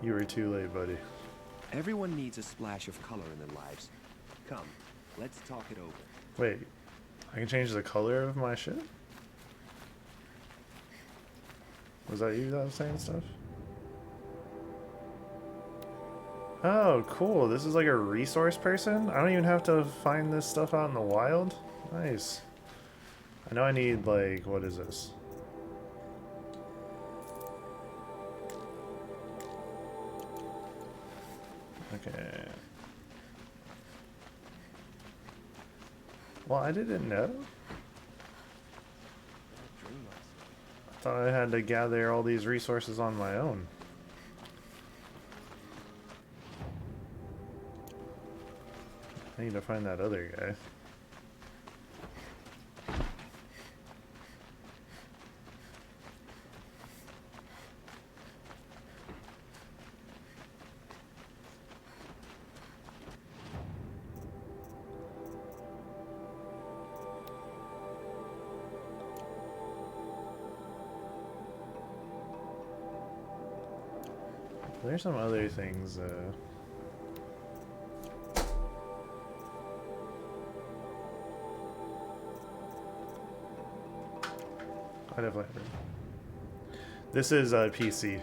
You were too late, buddy. Everyone needs a splash of color in their lives. Come, let's talk it over. Wait, I can change the color of my shit? Was that you that was saying stuff? Oh, cool. This is like a resource person? I don't even have to find this stuff out in the wild? Nice. I know I need, like, what is this? Okay. Well, I didn't know. I thought I had to gather all these resources on my own. I need to find that other guy. There's some other things, I definitely heard. This is PC.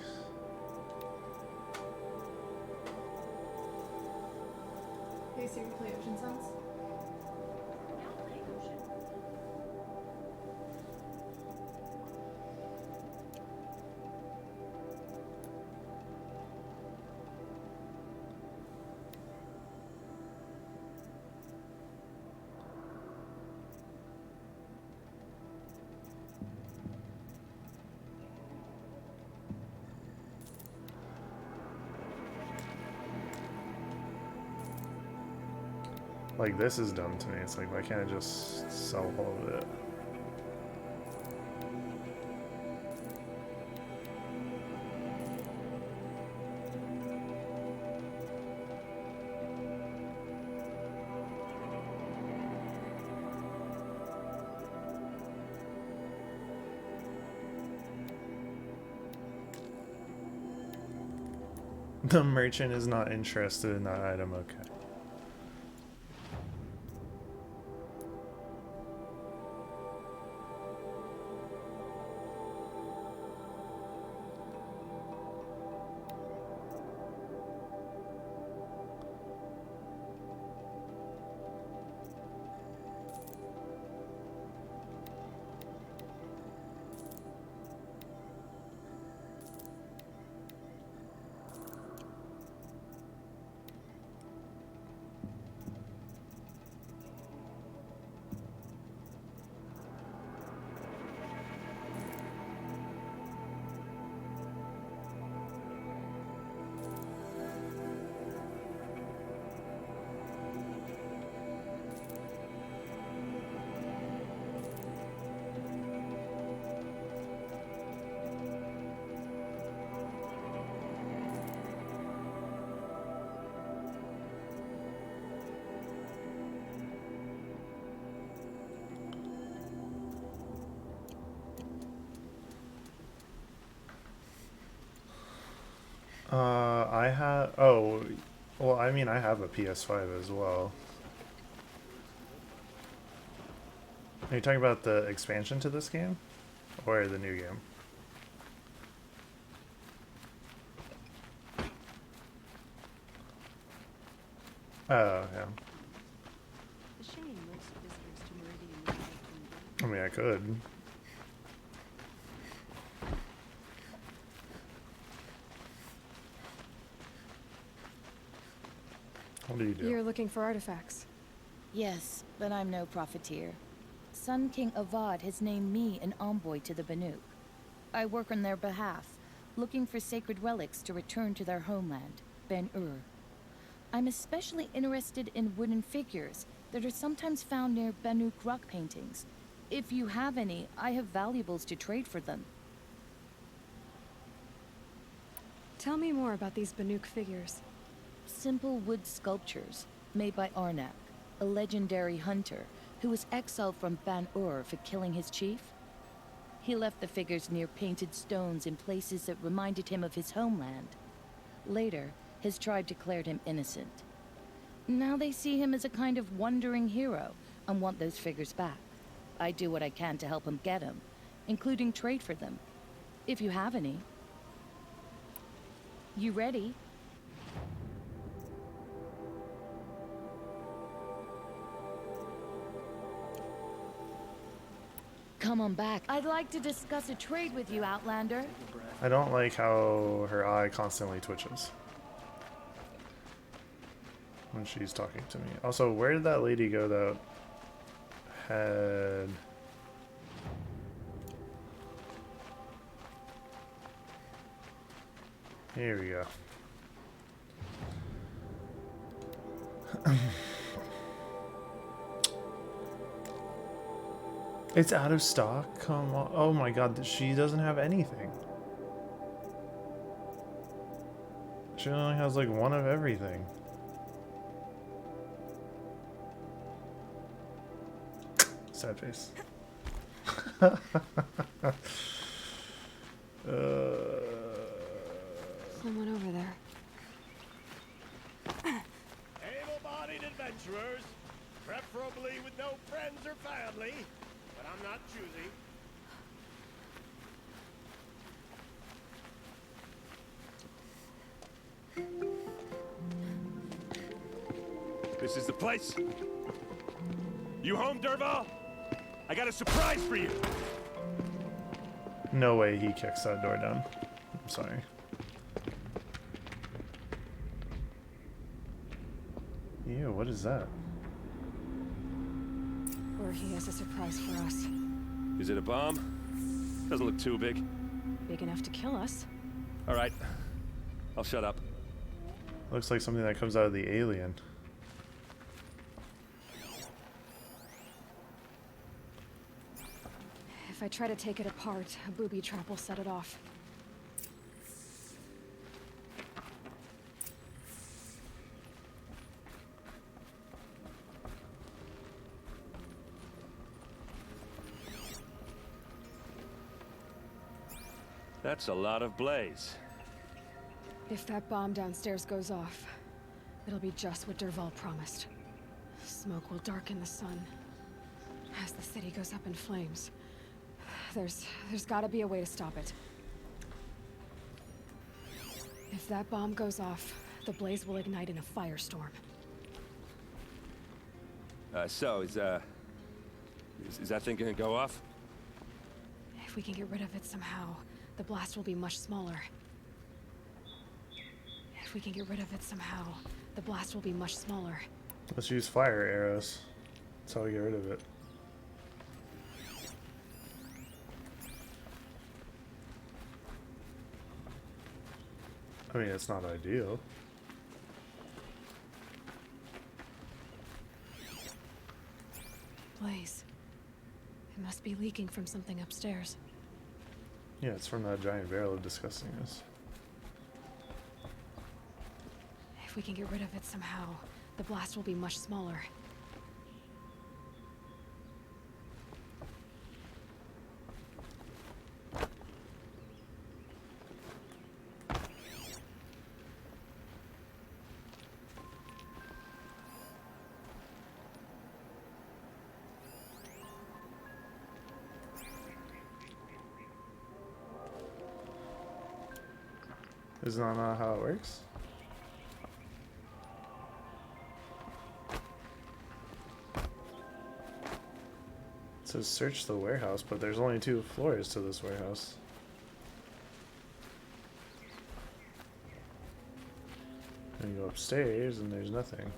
Hey Siri, play Ocean Sounds. Like, this is dumb to me. It's like, why can't I just sell all of it? The merchant is not interested in that item, okay. I have, oh, well, I mean, I have a PS5 as well. Are you talking about the expansion to this game? Or the new game? Oh, yeah. I mean, I could. What do you do? You're looking for artifacts. Yes, but I'm no profiteer. Sun King Avad has named me an envoy to the Banuk. I work on their behalf, looking for sacred relics to return to their homeland, Ben-Ur. I'm especially interested in wooden figures that are sometimes found near Banuk rock paintings. If you have any, I have valuables to trade for them. Tell me more about these Banuk figures. Simple wood sculptures made by Arnak, a legendary hunter who was exiled from Ban-Ur for killing his chief. He left the figures near painted stones in places that reminded him of his homeland. Later, his tribe declared him innocent. Now they see him as a kind of wandering hero and want those figures back. I do what I can to help him get them, including trade for them. If you have any. You ready? Come on back. I'd like to discuss a trade with you, Outlander. I don't like how her eye constantly twitches when she's talking to me. Also, where did that lady go that had... Here we go. It's out of stock? Come on. Oh my god, she doesn't have anything. She only has like one of everything. Sad face. Someone over there. Able-bodied adventurers, preferably with no friends or family, but I'm not choosy. This is the place. You home, Derval? I got a surprise for you. No way he kicks that door down. I'm sorry. Ew, what is that? Or he has a surprise for us. Is it a bomb? Doesn't look too big. Big enough to kill us. All right. I'll shut up. Looks like something that comes out of the Alien. If I try to take it apart, a booby trap will set it off. That's a lot of blaze. If that bomb downstairs goes off, it'll be just what Derval promised. Smoke will darken the sun as the city goes up in flames. There's gotta be a way to stop it. If that bomb goes off, the blaze will ignite in a firestorm. So is that thing gonna go off? If we can get rid of it somehow, the blast will be much smaller. If we can get rid of it somehow, the blast will be much smaller. Let's use fire arrows. That's how we get rid of it. I mean, it's not ideal. Blaze. It must be leaking from something upstairs. Yeah, it's from that giant barrel of disgustingness. If we can get rid of it somehow, the blast will be much smaller. Isn't that not how it works? It says search the warehouse, but there's only 2 floors to this warehouse. And you go upstairs and there's nothing.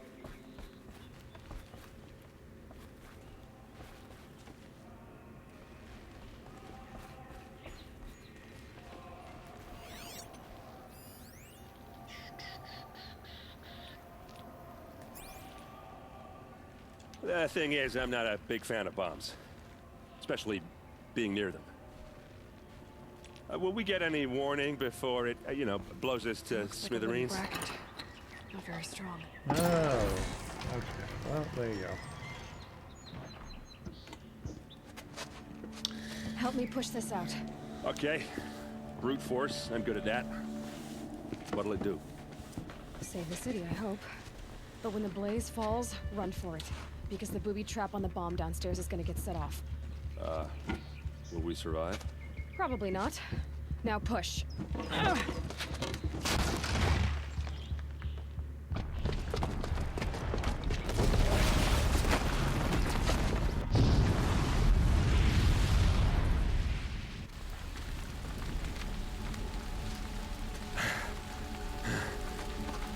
The thing is, I'm not a big fan of bombs, especially being near them. Will we get any warning before it, blows us to Looks like a wooden smithereens? bracket. Not very strong. Oh, okay. Well, there you go. Help me push this out. Okay. Brute force, I'm good at that. What'll it do? Save the city, I hope. But when the blaze falls, run for it. Because the booby trap on the bomb downstairs is gonna get set off. Will we survive? Probably not. Now push. Ugh.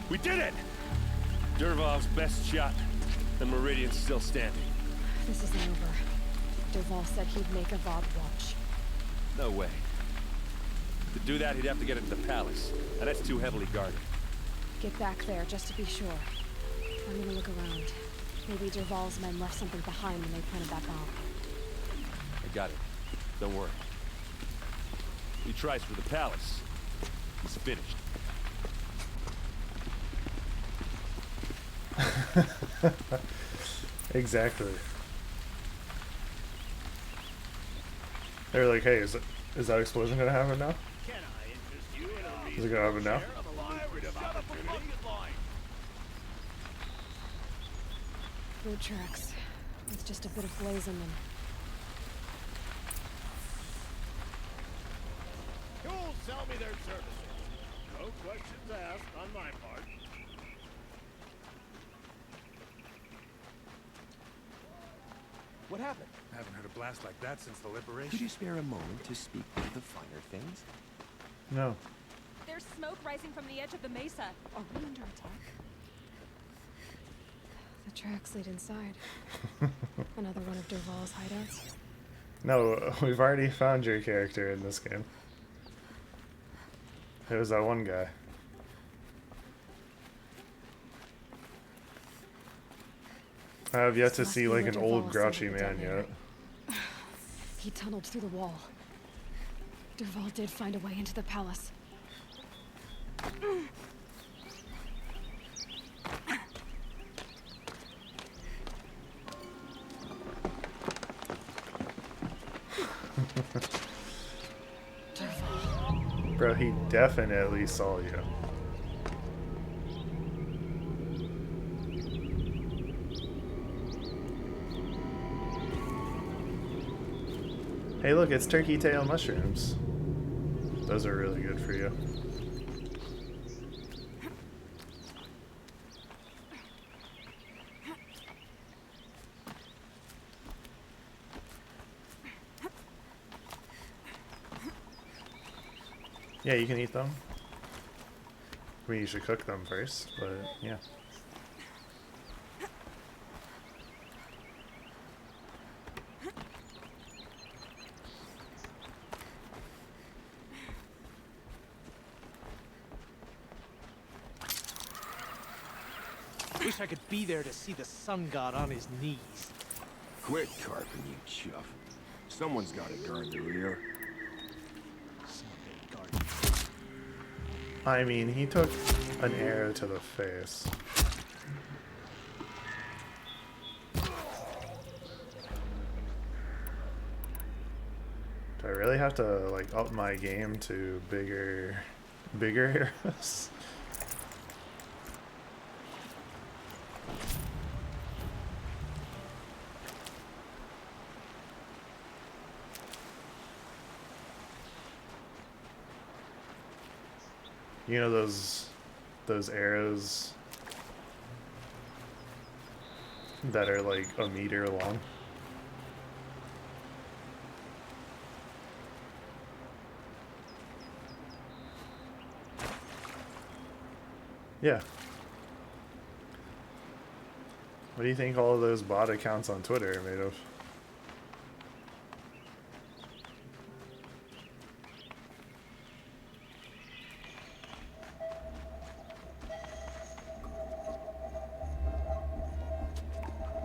We did it! Dervahl's best shot, and Meridian's still standing. This isn't over. Dervahl said he'd make Avad watch. No way. To do that, he'd have to get into the palace, and that's too heavily guarded. Get back there, just to be sure. I'm gonna look around. Maybe Dervahl's men left something behind when they planted that bomb. I got it. Don't worry. He tries for the palace. He's finished. Exactly. They're like, hey, is that explosion gonna happen now? Is it gonna happen now? Boot tracks. With just a bit of blaze in them. You'll sell me their services. No questions asked on my part. What happened? I haven't heard a blast like that since the liberation. Could you spare a moment to speak of the finer things? No. There's smoke rising from the edge of the mesa. Are we under attack? The tracks lead inside. Another one of Dervahl's hideouts. No, we've already found your character in this game. It was that one guy. I have yet to This must see be like where an old Dervahl grouchy sent the man detonator. yet. He tunneled through the wall. Dervahl did find a way into the palace. Dervahl. Bro, he definitely saw you. Hey look, it's turkey tail mushrooms. Those are really good for you. Yeah, you can eat them. I mean, you should cook them first, but yeah. Wish I could be there to see the sun god on his knees. Quit carping, you chuff. Someone's got to guard the rear. Someday guard. I mean, he took an arrow to the face. Do I really have to like up my game to bigger arrows? You know those arrows that are like a meter long? Yeah. What do you think all of those bot accounts on Twitter are made of?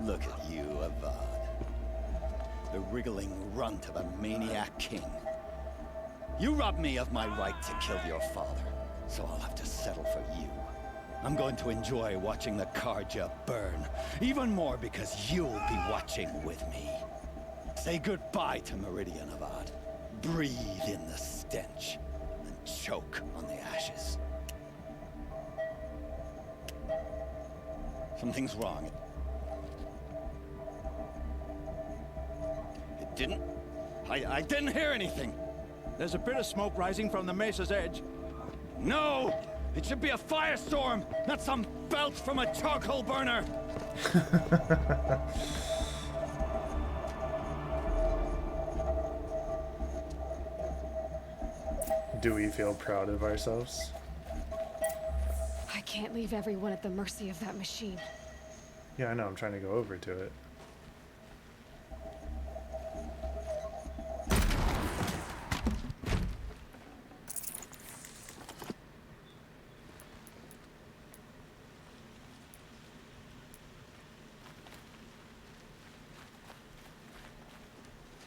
Look at you, Avad. The wriggling runt of a maniac king. You robbed me of my right to kill your father, so I'll have to settle for you. I'm going to enjoy watching the Karja burn, even more because you'll be watching with me. Say goodbye to Meridian, Avad. Breathe in the stench, and choke on the ashes. Something's wrong. It didn't... I didn't hear anything. There's a bit of smoke rising from the mesa's edge. No! It should be a firestorm, not some belch from a charcoal burner! Do we feel proud of ourselves? I can't leave everyone at the mercy of that machine. Yeah, I know, I'm trying to go over to it.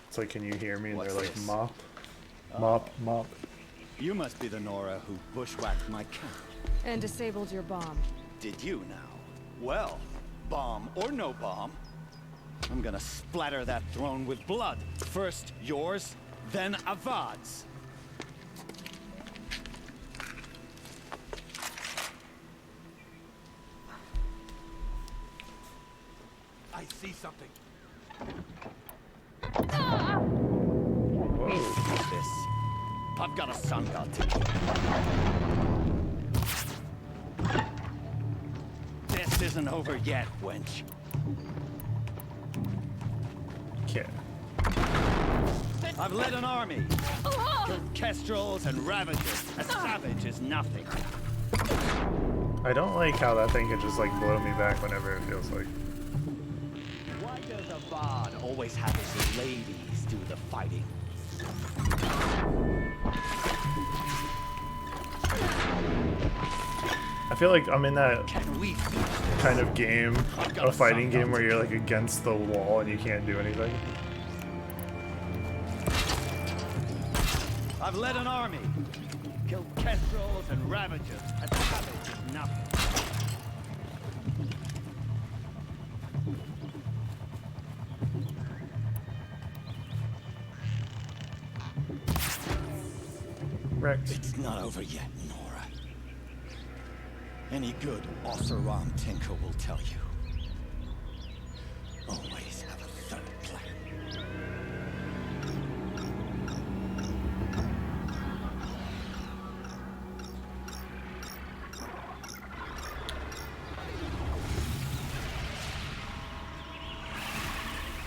It's like, can you hear me? And What's they're like, this? mop, mop, mop. You must be the Nora who bushwhacked my camp. And disabled your bomb. Did you now? Well, bomb or no bomb, I'm gonna splatter that throne with blood. First yours, then Avad's. I see something. Whoa. This. I've got a sun god to keep. This isn't over yet, wench. Okay. I've led an army. Killed kestrels and ravagers. A savage is nothing. I don't like how that thing can just like blow me back whenever it feels like. Why does Avad always have his ladies do the fighting? I feel like I'm in that Can we finish this? kind of game, I've got a fighting sun game god where to you're like against the wall and you can't do anything. I've led an army. Killed kestrels and ravagers. A savage is nothing. Wrecked. It's not over yet, Nora. Any good Oseram tinker will tell you. Always have a third plan.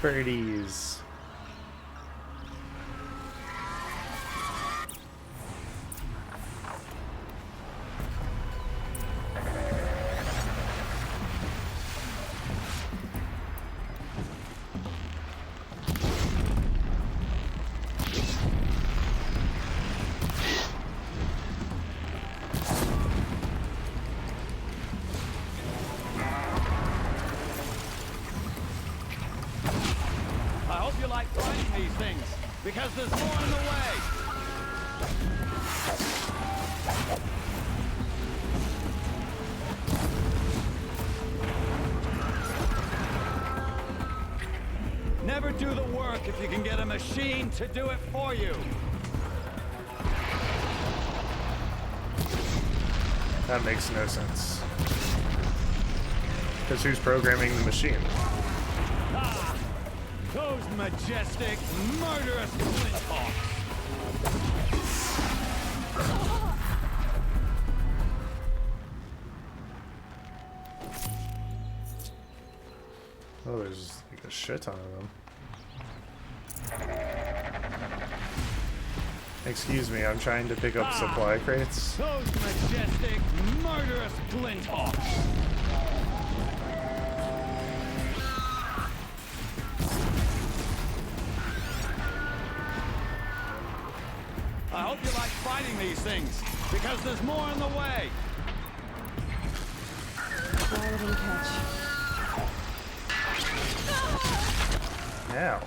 Birdies. I hope you like finding these things, because there's more in the way. Never do the work if you can get a machine to do it for you. That makes no sense. Because who's programming the machine? Ah, those majestic, murderous flinthawks. Oh, there's like a shit ton of them. Excuse me, I'm trying to pick up supply crates. Those majestic, murderous flinthawks. I hope you like fighting these things, because there's more in the way. Fire and catch. Ow.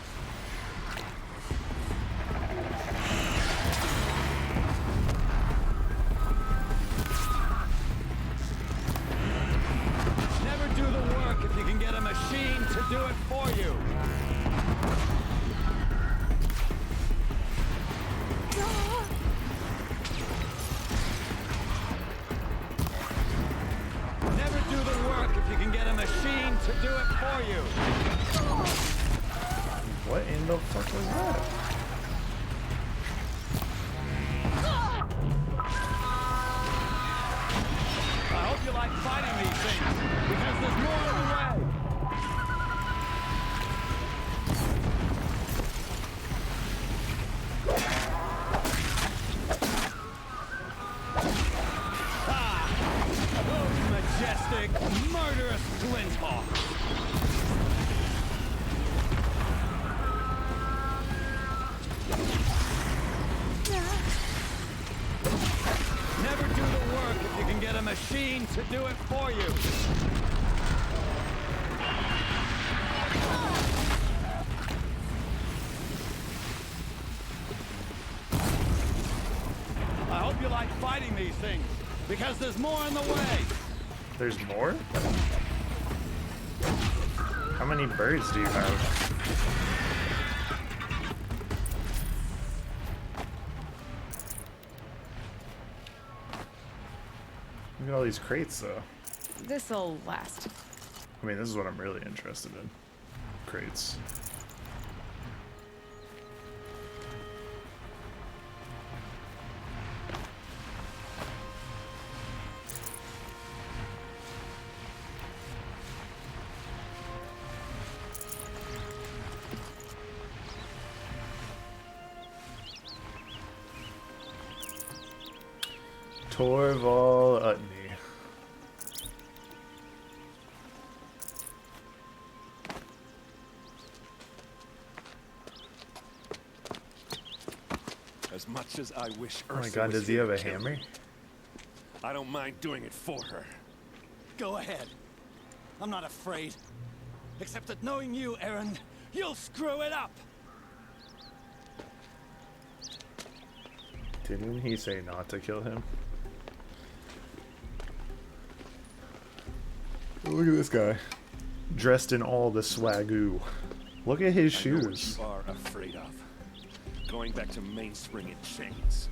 Never do the work if you can get a machine to do it for you. Never do the work if you can get a machine for you. What in the fuck was that? I hope you like fighting these things, because there's more on the way. Those majestic, murderous flinthawks. Never do the work if you can get a machine to do it for you. I hope you like fighting these things, because there's more in the way. There's more? How many birds do you have? Look at all these crates, though. This'll last. I mean, this is what I'm really interested in. Crates. Torval Utney. As much as I wish Oh my Ursa god, was does he here have a to kill hammer? me, I don't mind doing it for her. Go ahead. I'm not afraid. Except that knowing you, Aaron, you'll screw it up. Didn't he say not to kill him? Look at this guy. Dressed in all the swagoo. Look at his I know what shoes. you are afraid of. Going back to Mainspring in chains.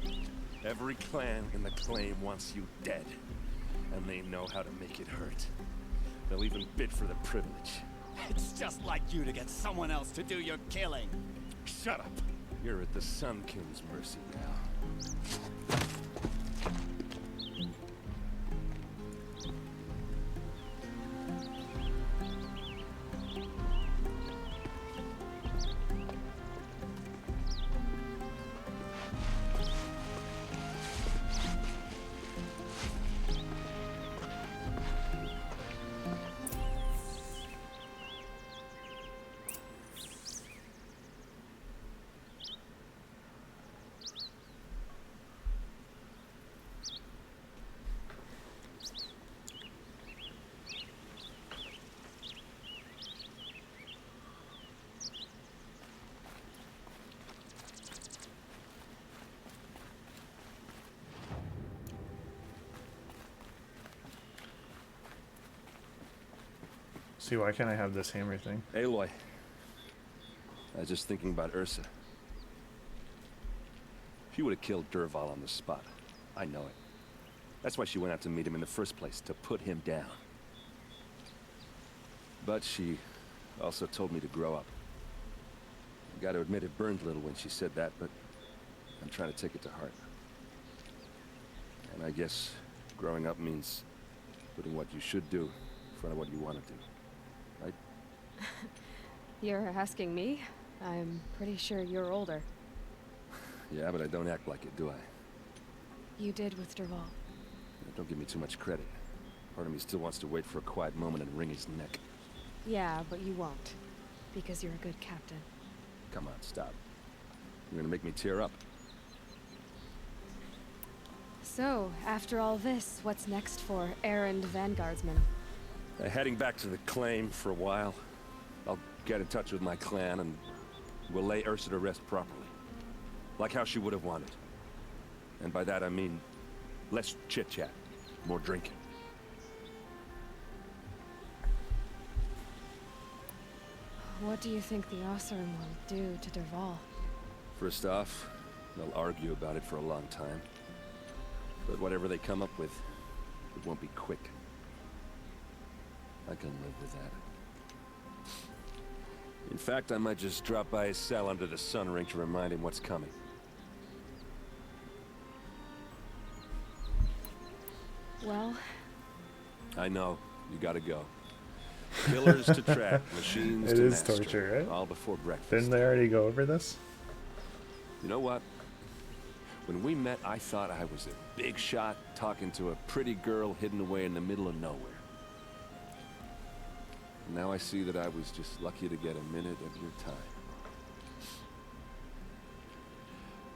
Every clan in the claim wants you dead. And they know how to make it hurt. They'll even bid for the privilege. It's just like you to get someone else to do your killing. Shut up! You're at the Sun King's mercy now. See, why can't I have this hammer thing? Aloy. I was just thinking about Ursa. She would have killed Dervahl on the spot. I know it. That's why she went out to meet him in the first place, to put him down. But she also told me to grow up. I gotta admit it burned a little when she said that, but I'm trying to take it to heart. And I guess growing up means putting what you should do in front of what you want to do. Right? You're asking me? I'm pretty sure you're older. Yeah, but I don't act like it, do I? You did with Dervahl. Don't give me too much credit. Part of me still wants to wait for a quiet moment and wring his neck. Yeah, but you won't. Because you're a good captain. Come on, stop. You're gonna make me tear up. So, after all this, what's next for errand vanguardsman? Heading back to the claim for a while. I'll get in touch with my clan and we'll lay Ursa to rest properly. Like how she would have wanted. And by that I mean less chit-chat, more drinking. What do you think the Oseram will do to Dervahl? First off, they'll argue about it for a long time. But whatever they come up with, it won't be quick. I can live with that. fact, I might just drop by his cell under the sun ring to remind him what's coming. Well, I know. You gotta go. Killers to track, machines It to is master. torture, right? All before breakfast. Didn't they already go over this? You know what? When we met, I thought I was a big shot talking to a pretty girl hidden away in the middle of nowhere. Now I see that I was just lucky to get a minute of your time.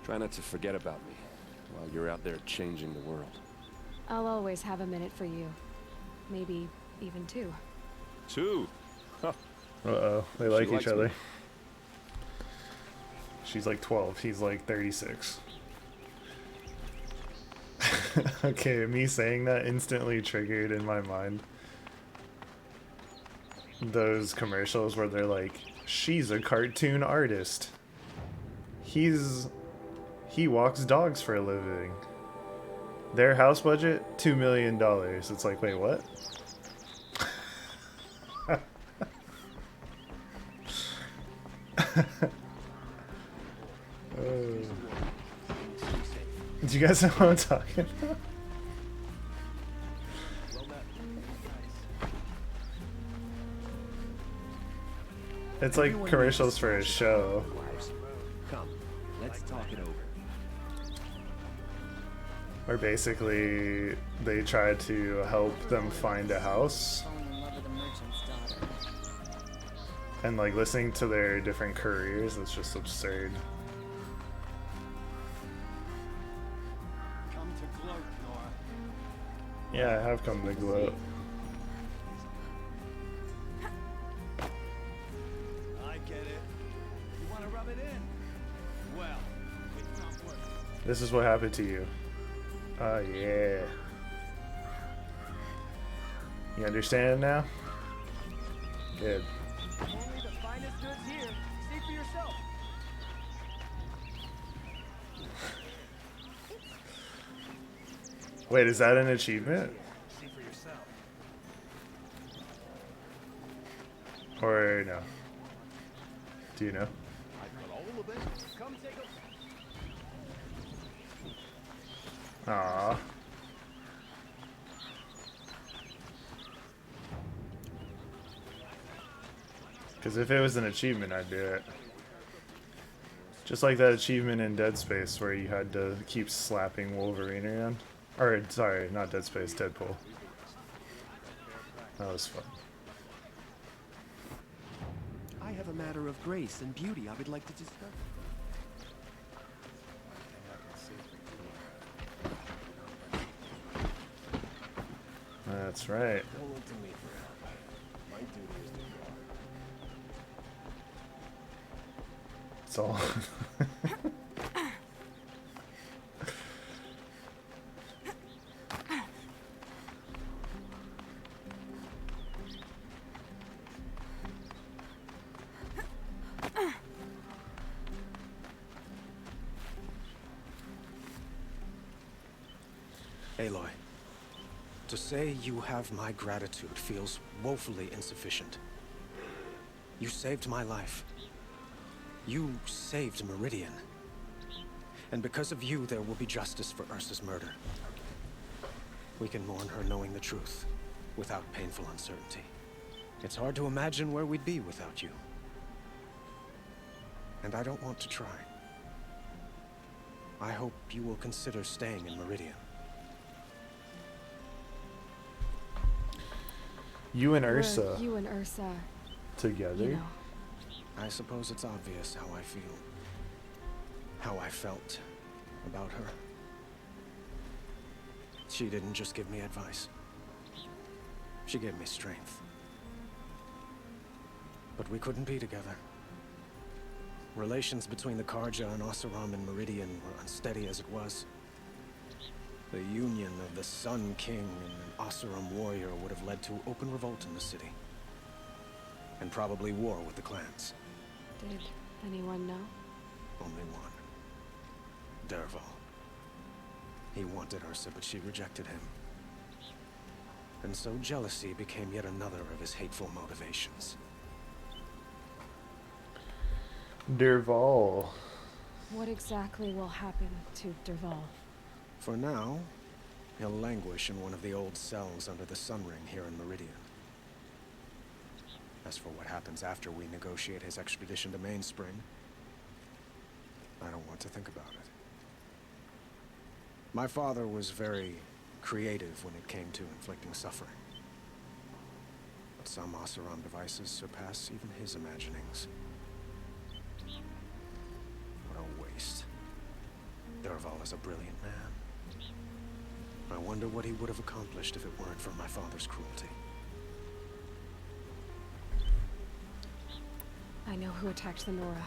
Try not to forget about me while you're out there changing the world. I'll always have a minute for you. Maybe even two. Two? Huh. Uh-oh, they She like likes each other. me. She's like 12, he's like 36. Okay, me saying that instantly triggered in my mind those commercials where they're like, she's a cartoon artist. He walks dogs for a living. Their house budget, $2 million. It's like, wait, what? Do you guys know what I'm talking about? It's like Everyone commercials needs for a splash of show. color in their lives. Come, let's talk it over. Where basically they try to help them find a house. Falling in love with a merchant's daughter. And like listening to their different careers, it's just absurd. Come to gloat, Nora. Yeah, I have come to gloat. I get it. You want to rub it in? Well, it's not working. This is what happened to you. Oh yeah. You understand now? Good. Only the finest goods here. See for yourself. Wait, is that an achievement? See for yourself. Or no? Do you know? I've got all of it. Come take a Aww. Because if it was an achievement, I'd do it. Just like that achievement in Dead Space where you had to keep slapping Wolverine around. Or, sorry, not Dead Space, Deadpool. That was fun. I have a matter of grace and beauty I would like to discuss. That's right. Don't look to me for help. My duty is to guard. It's all. Aloy, to say you have my gratitude feels woefully insufficient. You saved my life. You saved Meridian. And because of you, there will be justice for Ursa's murder. We can mourn her knowing the truth, without painful uncertainty. It's hard to imagine where we'd be without you. And I don't want to try. I hope you will consider staying in Meridian. You and Were Ursa you and Ursa, together? you know. I suppose it's obvious how I feel. How I felt about her. She didn't just give me advice. She gave me strength. But we couldn't be together. Relations between the Karja and Oseram and Meridian were unsteady as it was. The union of the Sun King and an Oseram warrior would have led to open revolt in the city. And probably war with the clans. Did anyone know? Only one. Dervahl. He wanted Ursa, but she rejected him. And so jealousy became yet another of his hateful motivations. Derval. What exactly will happen to Derval? For now, he'll languish in one of the old cells under the Sun Ring here in Meridian. As for what happens after we negotiate his extradition to Mainspring, I don't want to think about it. My father was very creative when it came to inflicting suffering. But some Oseram devices surpass even his imaginings. What a waste. Derval is a brilliant man. I wonder what he would have accomplished if it weren't for my father's cruelty. I know who attacked the Nora.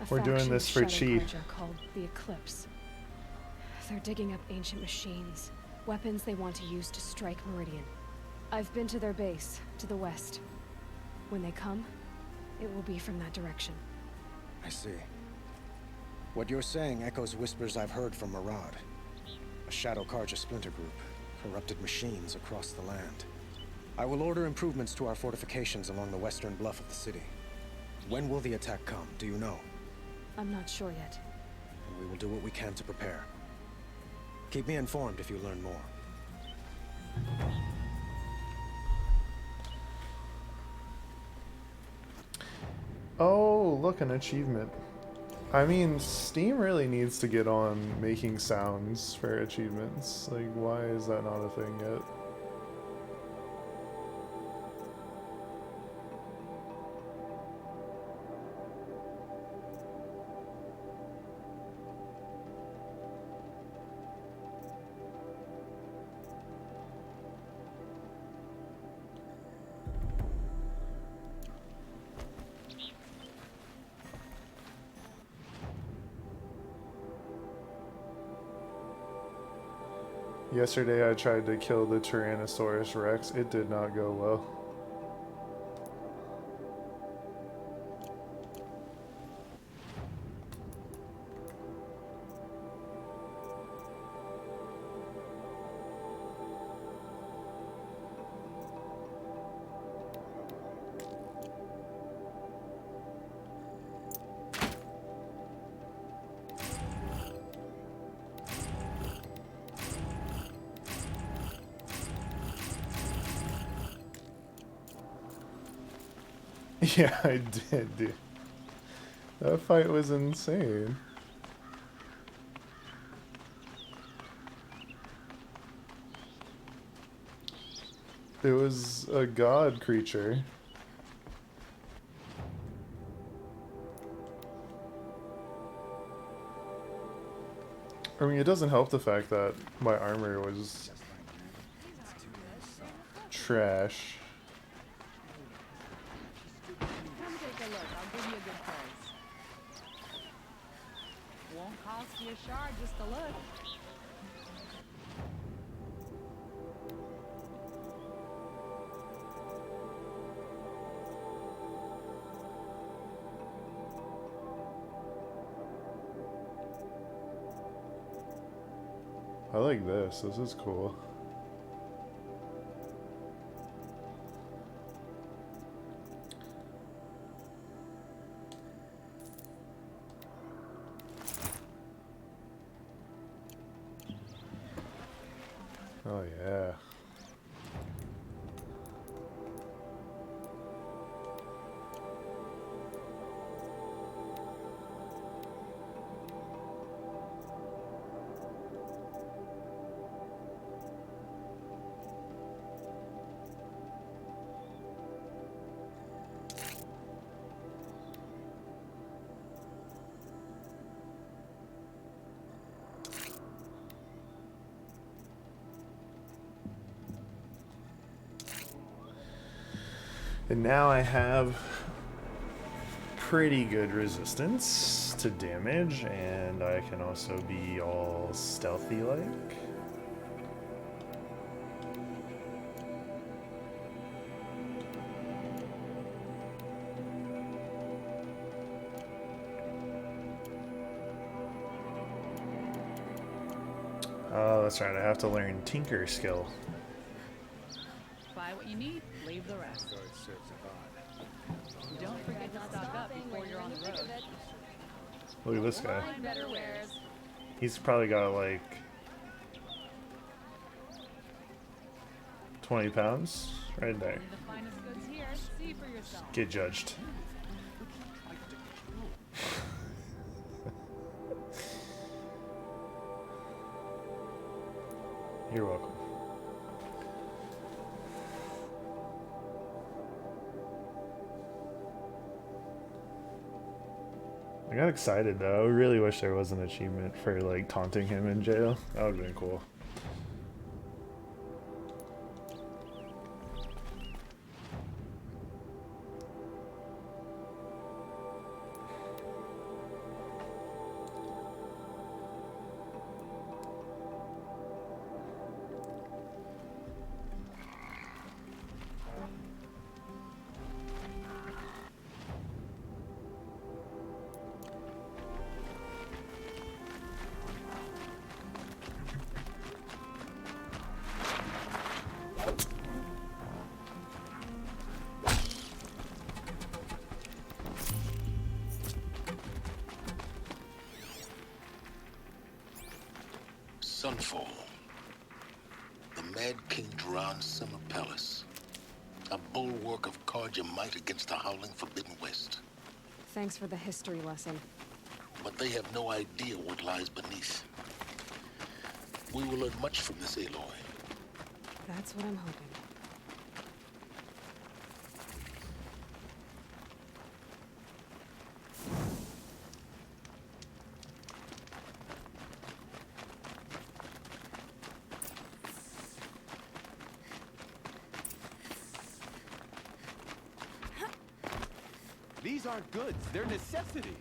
We're doing this for Chi. Called the Eclipse. They're digging up ancient machines, weapons they want to use to strike Meridian. I've been to their base, to the west. When they come, it will be from that direction. I see. What you're saying echoes whispers I've heard from Murad. A Shadow Karja splinter group, corrupted machines across the land. I will order improvements to our fortifications along the western bluff of the city. When will the attack come, do you know? I'm not sure yet. And we will do what we can to prepare. Keep me informed if you learn more. Oh, look, an achievement. I mean, Steam really needs to get on making sounds for achievements. Like, why is that not a thing yet? Yesterday I tried to kill the Tyrannosaurus Rex. It did not go well. Yeah, I did, dude. That fight was insane. It was a god creature. I mean, it doesn't help the fact that my armor was trash. Cost you a shard just to look. I like this. This is cool. Oh yeah. And now I have pretty good resistance to damage, and I can also be all stealthy-like. Oh, that's right, I have to learn Tinker skill. Buy what you need, leave the rest. Don't forget to stock up before you're on the road. Look at this guy. He's probably got like 20 pounds right there. Get judged. You're welcome. I got excited though. I really wish there was an achievement for like taunting him in jail. That would have been cool. Sunfall. The Mad King Duran's summer palace. A bulwark of Carja might against the howling Forbidden West. Thanks for the history lesson. But they have no idea what lies beneath. We will learn much from this Aloy. That's what I'm hoping. These aren't goods, they're necessities.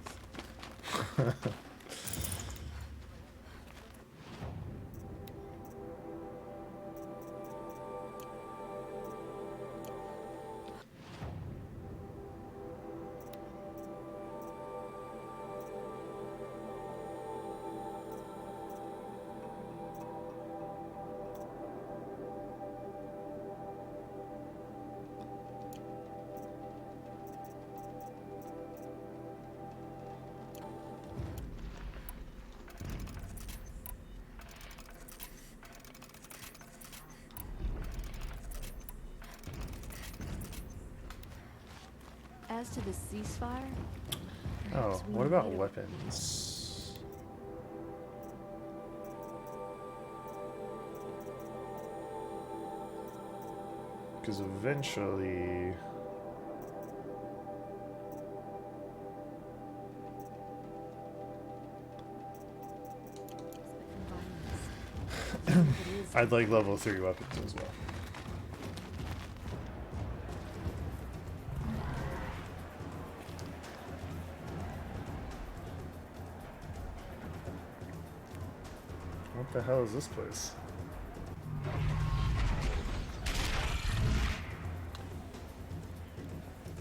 As to the ceasefire, Oh, what about weapons? Because eventually... I'd like level 3 weapons as well. What the hell is this place?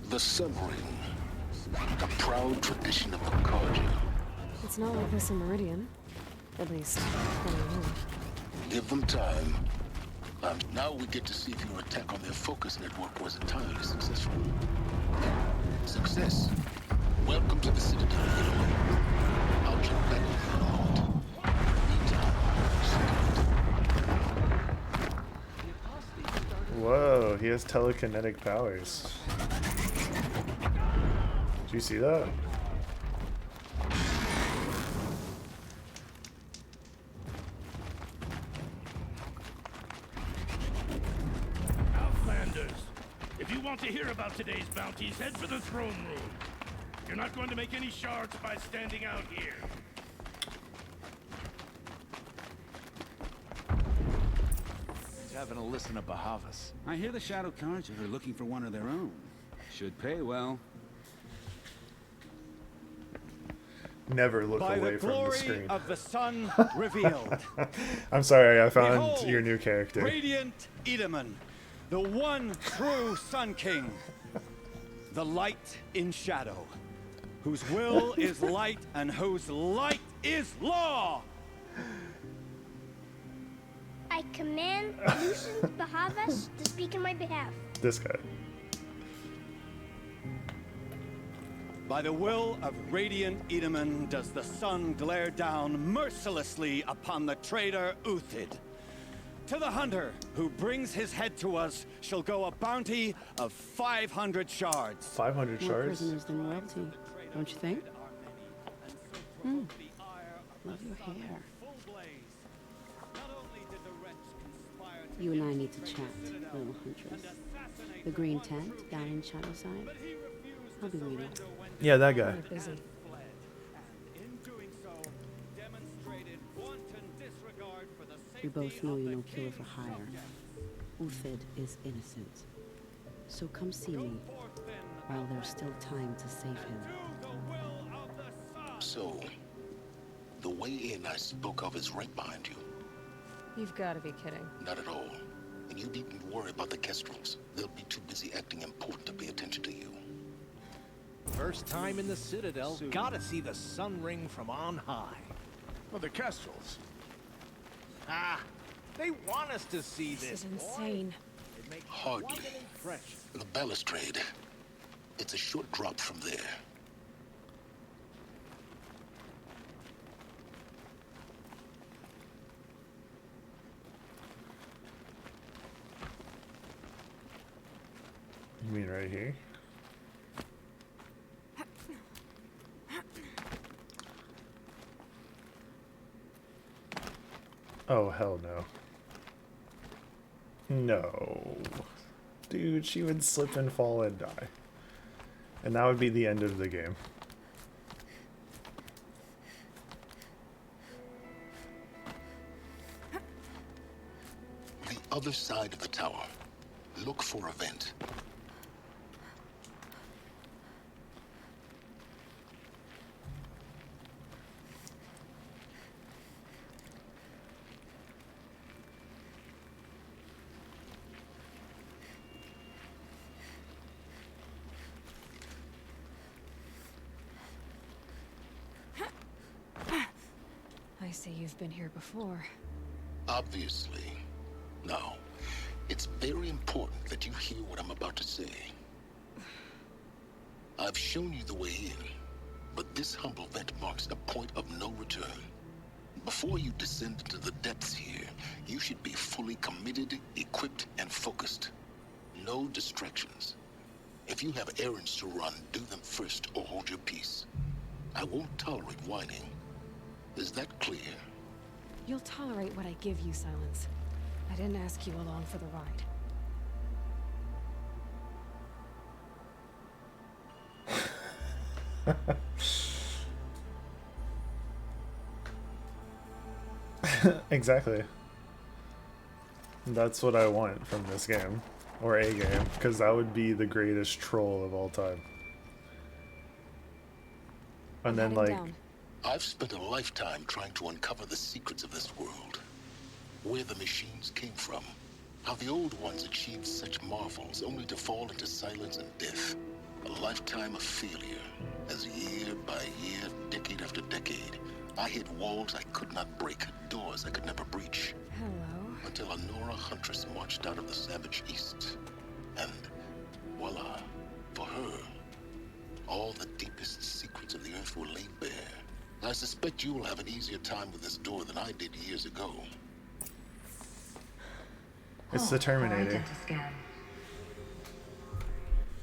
The Submarine. A proud tradition of the Carja. It's not like this in Meridian. At least, when I know. Give them time. Now we get to see if your attack on their focus network was entirely successful. Success. Welcome to the Citadel, Aloy. I'll check back with you in a moment. Meantime, Whoa, he has telekinetic powers. Did you see that? If you want to hear about today's bounties, head for the throne room. You're not going to make any shards by standing out here. He's having a listen to Bahavas. I hear the Shadow Carja are looking for one of their own. Should pay well. Never look By away the from the glory screen. of the sun revealed. I'm sorry, I found Behold, your new character. Radiant Edaman, the one true Sun King. The light in shadow, whose will is light and whose light is law. I command Lucian Bahavas to speak in my behalf. This guy. By the will of radiant Edaman does the sun glare down mercilessly upon the traitor Uthid. To the hunter who brings his head to us shall go a bounty of 500 shards. 500 More shards? prisoners than royalty, don't you think? Hmm. Love your hair. You and I need to chat, little huntress. The green tent down in Shadowside. I'll be waiting. Yeah, that guy. We're busy. We both know you're no killer for hire. Uthid is innocent. So come see me while there's still time to save him. So, the way in I spoke of is right behind you. You've got to be kidding. Not at all. And you needn't worry about the Kestrels. They'll be too busy acting important to pay attention to you. First time in the Citadel, gotta see the sun ring from on high. Well, the Kestrels. Ah, they want us to see this. This is insane. Hardly. The balustrade. It's a short drop from there. You mean right here? Oh, hell no. No. Dude, she would slip and fall and die. And that would be the end of the game. The other side of the tower. Look for a vent. I see you've been here before. Obviously. Now, it's very important that you hear what I'm about to say. I've shown you the way in, but this humble vent marks a point of no return. Before you descend into the depths here, you should be fully committed, equipped, and focused. No distractions. If you have errands to run, do them first or hold your peace. I won't tolerate whining. Is that clear? You'll tolerate what I give you, Silence. I didn't ask you along for the ride. Exactly. That's what I want from this game. Or a game. Because that would be the greatest troll of all time. And then like... I've spent a lifetime trying to uncover the secrets of this world. Where the machines came from. How the old ones achieved such marvels only to fall into silence and death. A lifetime of failure. As year by year, decade after decade, I hit walls I could not break, doors I could never breach. Hello. Until a Nora huntress marched out of the savage east. And voila, for her, all the deepest secrets of the earth were laid bare. I suspect you will have an easier time with this door than I did years ago. It's the Terminator.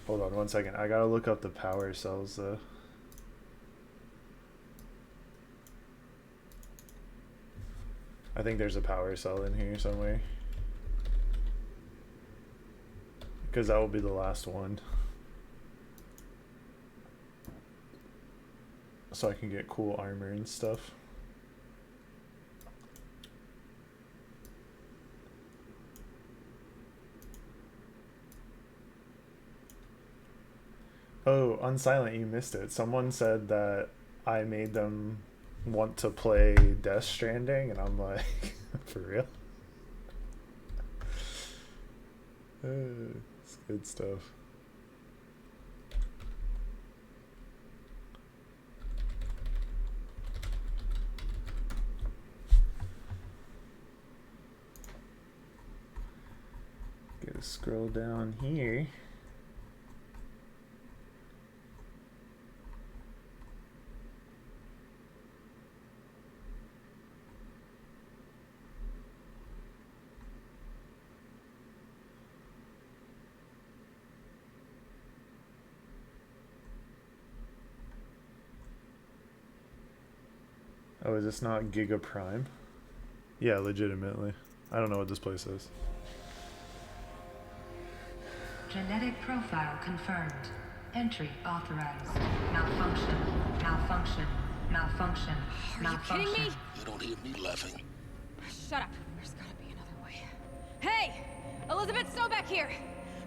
Hold on one second. I gotta look up the power cells though. I think there's a power cell in here somewhere. Because that will be the last one. So I can get cool armor and stuff. Oh, Unsilent, you missed it. Someone said that I made them want to play Death Stranding, and I'm like, for real? It's good stuff. Gotta scroll down here. Oh, is this not Giga Prime? Yeah, legitimately. I don't know what this place is. Genetic profile confirmed. Entry authorized. Malfunction. Malfunction. Malfunction. Are you kidding me? You don't hear me laughing. Shut up. There's gotta be another way. Hey! Elizabeth Sobeck here!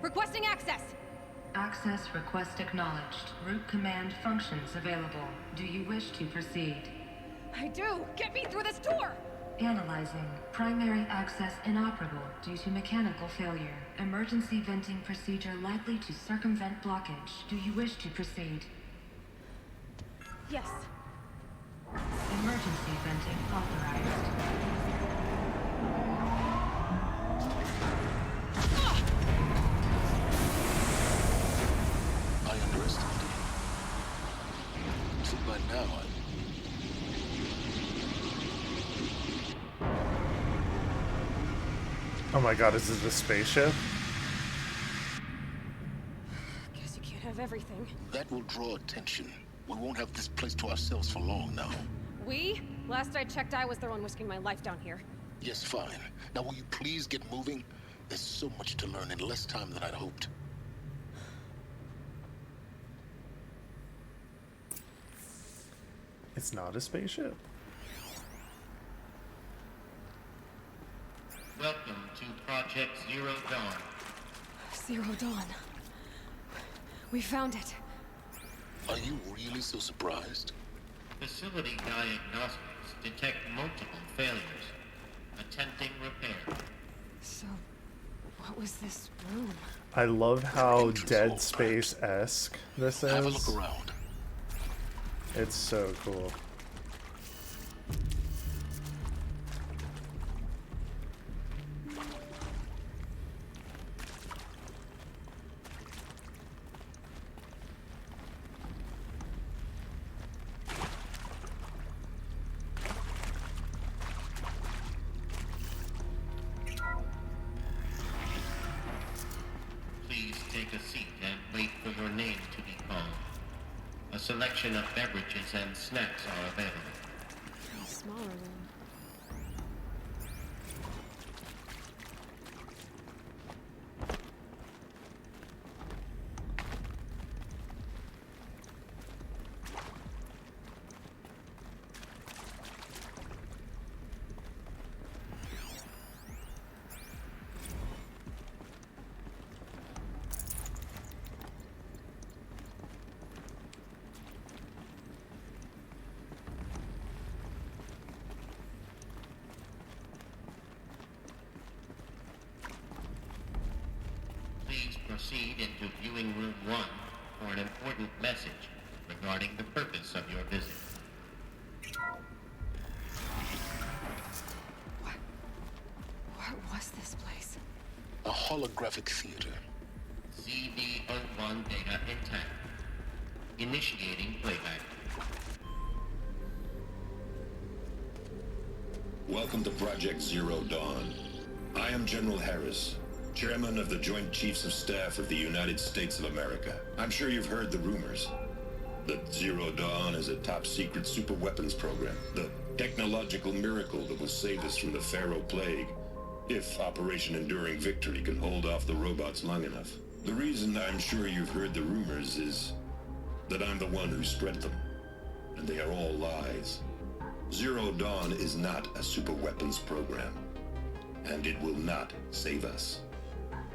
Requesting access! Access request acknowledged. Root command functions available. Do you wish to proceed? I do! Get me through this door! Analyzing. Primary access inoperable due to mechanical failure. Emergency venting procedure likely to circumvent blockage. Do you wish to proceed? Yes. Emergency venting authorized. I underestimated you. So by now, Oh my god, is this a spaceship? Guess you can't have everything. that will draw attention. We won't have this place to ourselves for long now. We? Last I checked, I was the one risking my life down here. Yes, fine. Now will you please get moving? There's so much to learn in less time than I'd hoped. It's not a spaceship. Welcome to Project Zero Dawn. Zero Dawn. We found it. Are you really so surprised? Facility diagnostics detect multiple failures. Attempting repair. So, what was this room? I love how Dead Space-esque this is. Have a look around. It's so cool. Please take a seat and wait for your name to be called. A selection of beverages and snacks are available. A smaller room. Please proceed into viewing room 1 for an important message regarding the purpose of your visit. What was this place? A holographic theater. CV01 data intact. Initiating playback. Welcome to Project Zero Dawn. I am General Harris, Chairman of the Joint Chiefs of Staff of the United States of America. I'm sure you've heard the rumors that Zero Dawn is a top-secret superweapons program, the technological miracle that will save us from the Pharaoh Plague, if Operation Enduring Victory can hold off the robots long enough. The reason I'm sure you've heard the rumors is that I'm the one who spread them, and they are all lies. Zero Dawn is not a superweapons program, and it will not save us.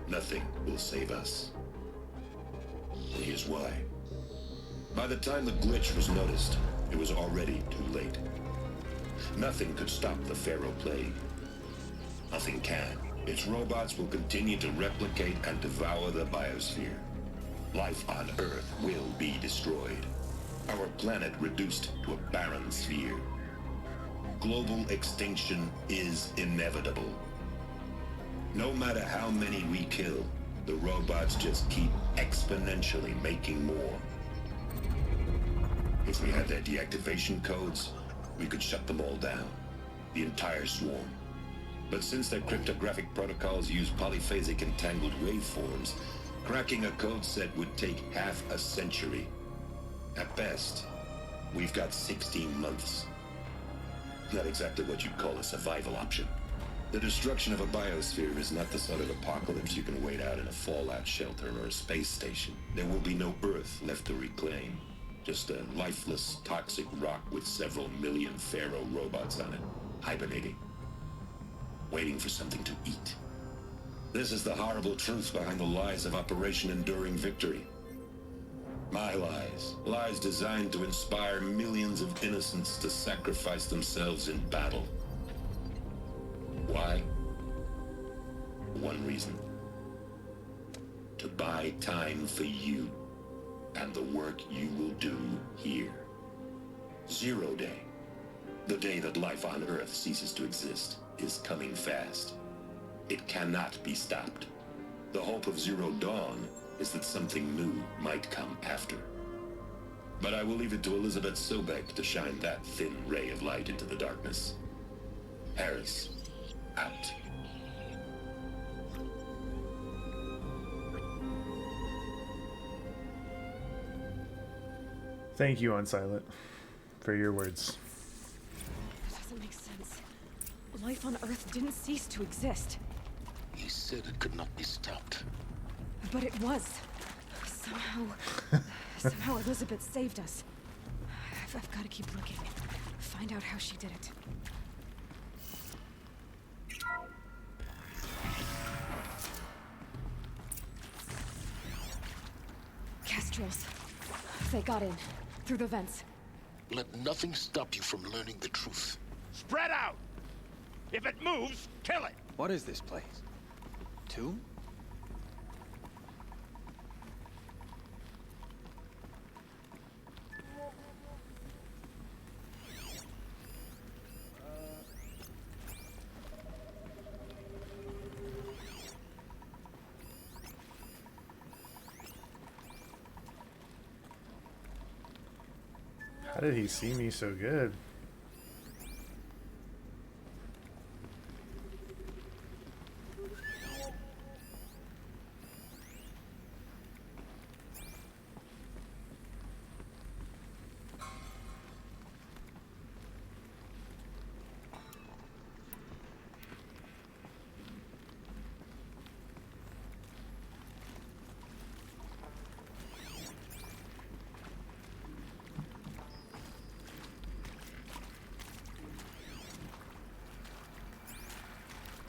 Nothing will save us. And here's why. By the time the glitch was noticed, it was already too late. Nothing could stop the Pharaoh Plague. Nothing can. Its robots will continue to replicate and devour the biosphere. Life on Earth will be destroyed. Our planet reduced to a barren sphere. Global extinction is inevitable. No matter how many we kill, the robots just keep exponentially making more. If we had their deactivation codes, we could shut them all down. The entire swarm. But since their cryptographic protocols use polyphasic entangled waveforms, cracking a code set would take half a century. At best, we've got 16 months. not exactly what you'd call a survival option. The destruction of a biosphere is not the sort of apocalypse you can wait out in a fallout shelter or a space station. There will be no Earth left to reclaim. Just a lifeless, toxic rock with several million Pharaoh robots on it, hibernating, waiting for something to eat. This is the horrible truth behind the lies of Operation Enduring Victory. My lies. Lies designed to inspire millions of innocents to sacrifice themselves in battle. Why? One reason. To buy time for you and the work you will do here. Zero Day, the day that life on Earth ceases to exist, is coming fast. It cannot be stopped. The hope of Zero Dawn is that something new might come after. But I will leave it to Elizabeth Sobek to shine that thin ray of light into the darkness. Harris, out. Thank you, Unsilent, for your words. That doesn't make sense. Life on Earth didn't cease to exist. He said it could not be stopped. But it was. Somehow Elizabeth saved us. I've got to keep looking. Find out how she did it. Kestrels. They got in. Through the vents. Let nothing stop you from learning the truth. Spread out! If it moves, kill it! What is this place? Tomb? How did he see me so good?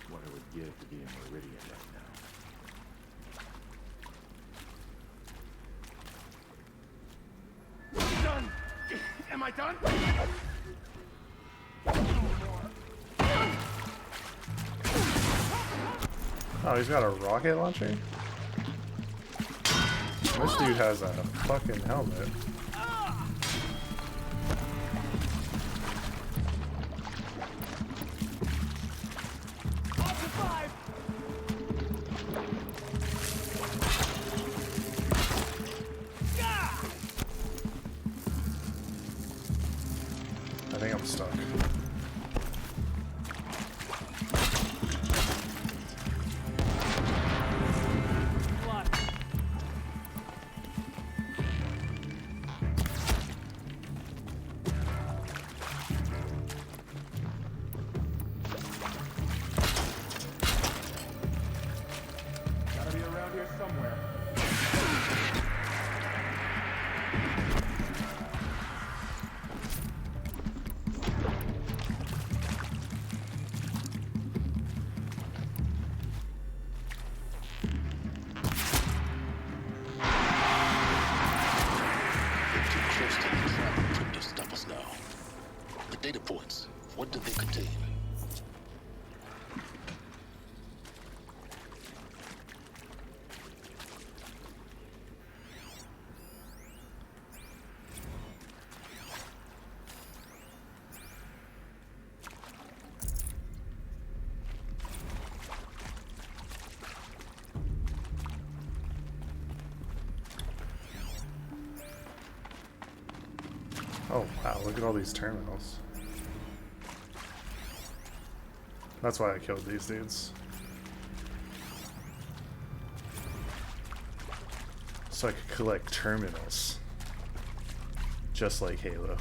What I would give to be in Meridian right now. Done! Am I done? Oh, he's got a rocket launcher? This dude has a fucking helmet. I think I'm stuck. Gotta be around here somewhere. We're too close to the trap crypt to stop us now. The data points, what do they contain? Oh wow, look at all these terminals. That's why I killed these dudes. So I could collect terminals. Just like Halo.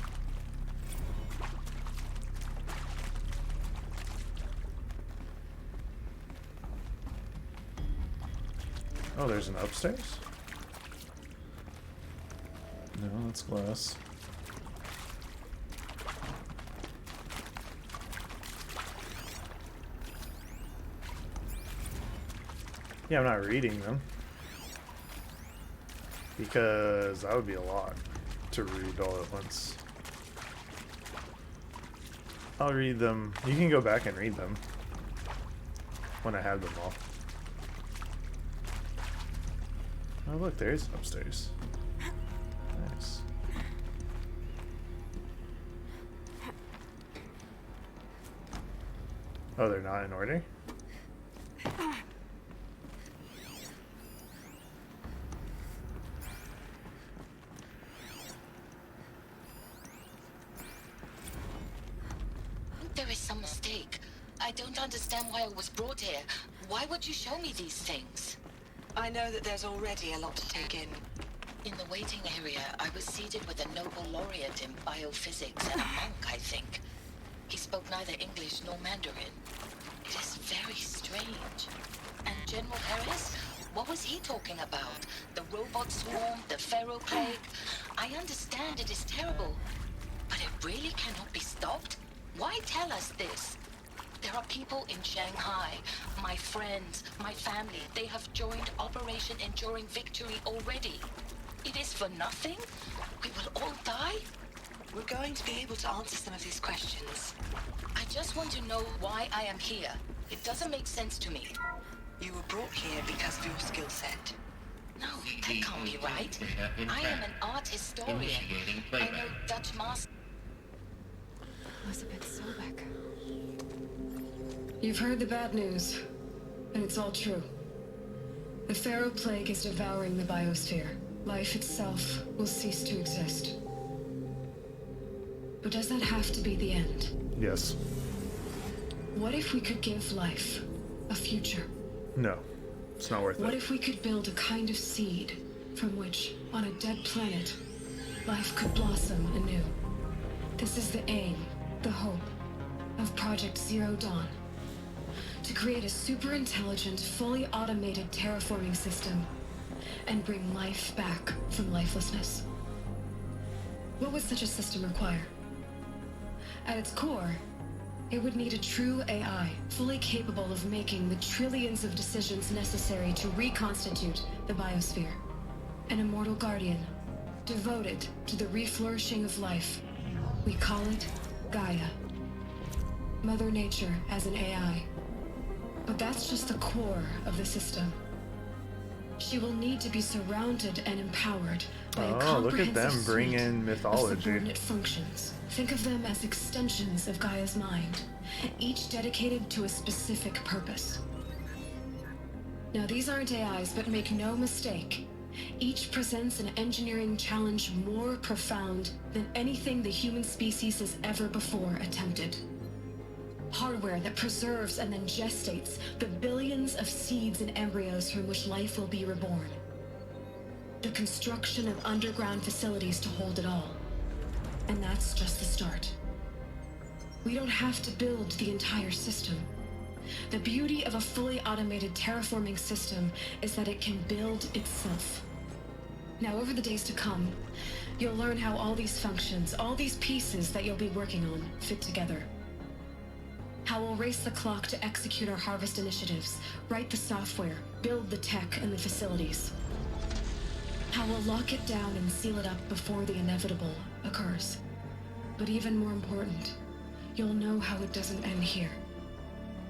Oh, there's an upstairs? No, that's glass. Yeah, I'm not reading them. Because that would be a lot to read all at once. I'll read them. You can go back and read them when I have them all. Oh look, there's upstairs. Nice. Oh, they're not in order? There is some mistake. I don't understand why I was brought here. Why would you show me these things? I know that there's already a lot to take in. In the waiting area, I was seated with a Nobel laureate in biophysics and a monk, I think. He spoke neither English nor Mandarin. It is very strange. And General Harris? What was he talking about? The robot swarm, the Pharaoh plague? I understand it is terrible, but it really cannot be stopped? Why tell us this? There are people in Shanghai, my friends, my family. They have joined Operation Enduring Victory already. It is for nothing? We will all die? We're going to be able to answer some of these questions. I just want to know why I am here. It doesn't make sense to me. You were brought here because of your skill set. No, that can't be right. I am an art historian. I know Dutch master. Elizabeth Sobek. You've heard the bad news, and it's all true. The Pharaoh plague is devouring the biosphere. Life itself will cease to exist. But does that have to be the end? Yes. What if we could give life a future? No. It's not worth it. What if we could build a kind of seed from which, on a dead planet, life could blossom anew? This is the aim, the hope, of Project Zero Dawn. To create a super intelligent, fully automated terraforming system and bring life back from lifelessness. What would such a system require? At its core, it would need a true AI, fully capable of making the trillions of decisions necessary to reconstitute the biosphere. An immortal guardian, devoted to the reflourishing of life. We call it Gaia. Mother Nature as an AI. But that's just the core of the system. She will need to be surrounded and empowered by a Oh, look at them comprehensive bring in suite mythology. of subordinate functions. Think of them as extensions of Gaia's mind, each dedicated to a specific purpose. Now, these aren't AIs, but make no mistake, each presents an engineering challenge more profound than anything the human species has ever before attempted. Hardware that preserves and then gestates the billions of seeds and embryos from which life will be reborn. The construction of underground facilities to hold it all. And that's just the start. We don't have to build the entire system. The beauty of a fully automated terraforming system is that it can build itself. Now, over the days to come, you'll learn how all these functions, all these pieces that you'll be working on, fit together. How we'll race the clock to execute our harvest initiatives, write the software, build the tech and the facilities. How we'll lock it down and seal it up before the inevitable occurs. But even more important, you'll know how it doesn't end here.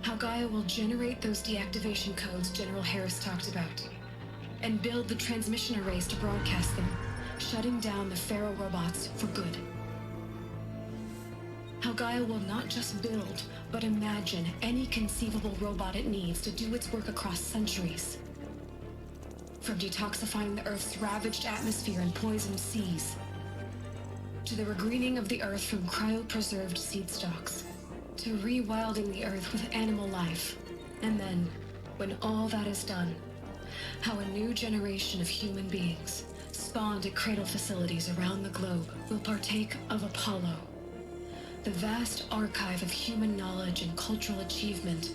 How Gaia will generate those deactivation codes General Harris talked about, and build the transmission arrays to broadcast them, shutting down the Pharaoh robots for good. How Gaia will not just build, but imagine any conceivable robot it needs to do its work across centuries. From detoxifying the Earth's ravaged atmosphere and poisoned seas, to the regreening of the Earth from cryopreserved seed stalks, to rewilding the Earth with animal life. And then, when all that is done, how a new generation of human beings, spawned at cradle facilities around the globe, will partake of Apollo, the vast archive of human knowledge and cultural achievement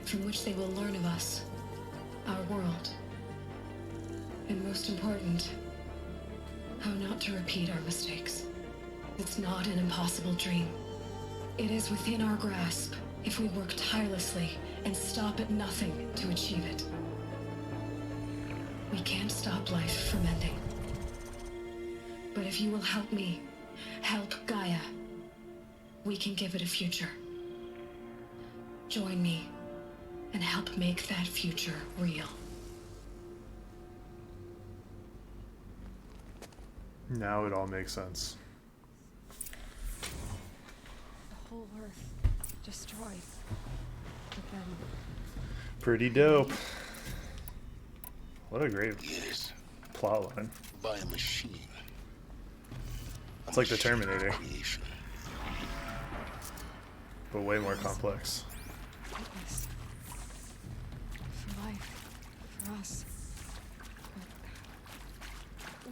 from which they will learn of us, our world, And most important, how not to repeat our mistakes. It's not an impossible dream. It is within our grasp if we work tirelessly and stop at nothing to achieve it. We can't stop life from ending. But if you will help me, help Gaia, we can give it a future. Join me and help make that future real. Now it all makes sense. The whole Earth destroyed. But then... Pretty dope. What a great Yes. plot line. By a machine. It's like the Terminator, Creation. but way more complex. Witness. For life. For us.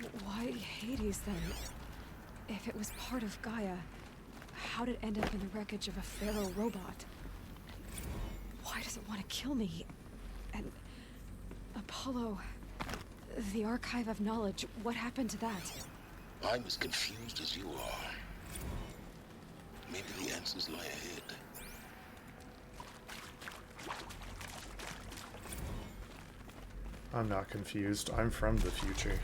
But why Hades then? If it was part of Gaia, how did it end up in the wreckage of a pharaoh robot? Why does it want to kill me? And Apollo, the Archive of Knowledge, what happened to that? I'm as confused as you are. Maybe the answers lie ahead. I'm not confused. I'm from the future.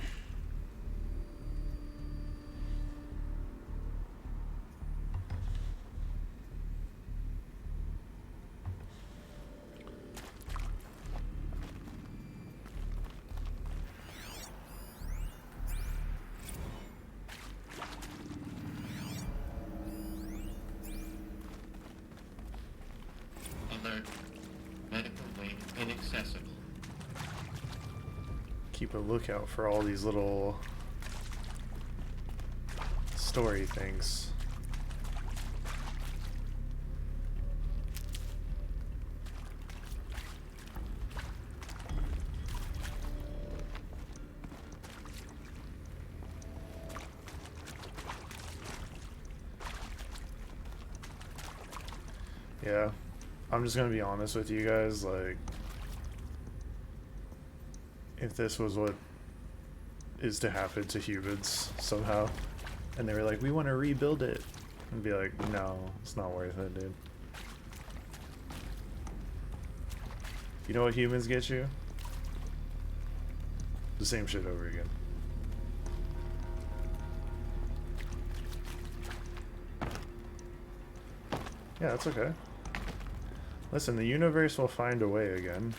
Alert. Medical wing inaccessible. Keep a lookout for all these little story things. Yeah, I'm just gonna be honest with you guys, like, if this was what is to happen to humans somehow, and they were like, we want to rebuild it, I'd be like, no, it's not worth it, dude. You know what humans get you? The same shit over again. Yeah, that's okay. Listen, the universe will find a way again.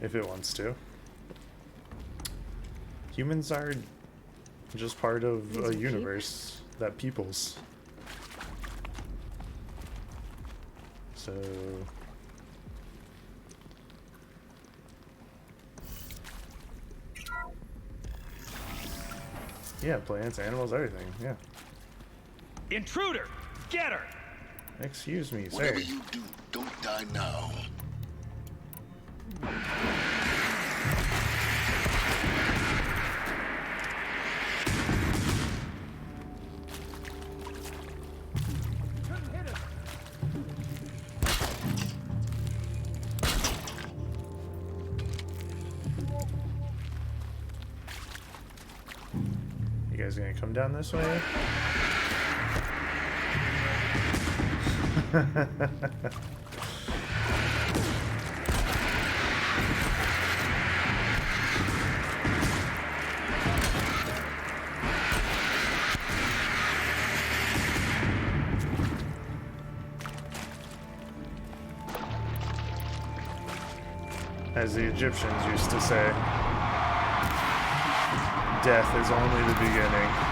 If it wants to. Humans are just part of a universe that peoples. So... yeah, plants, animals, everything, yeah. Intruder! Get her! Excuse me, sir. Whatever you do, don't die now. You guys gonna come down this way? As the Egyptians used to say, death is only the beginning.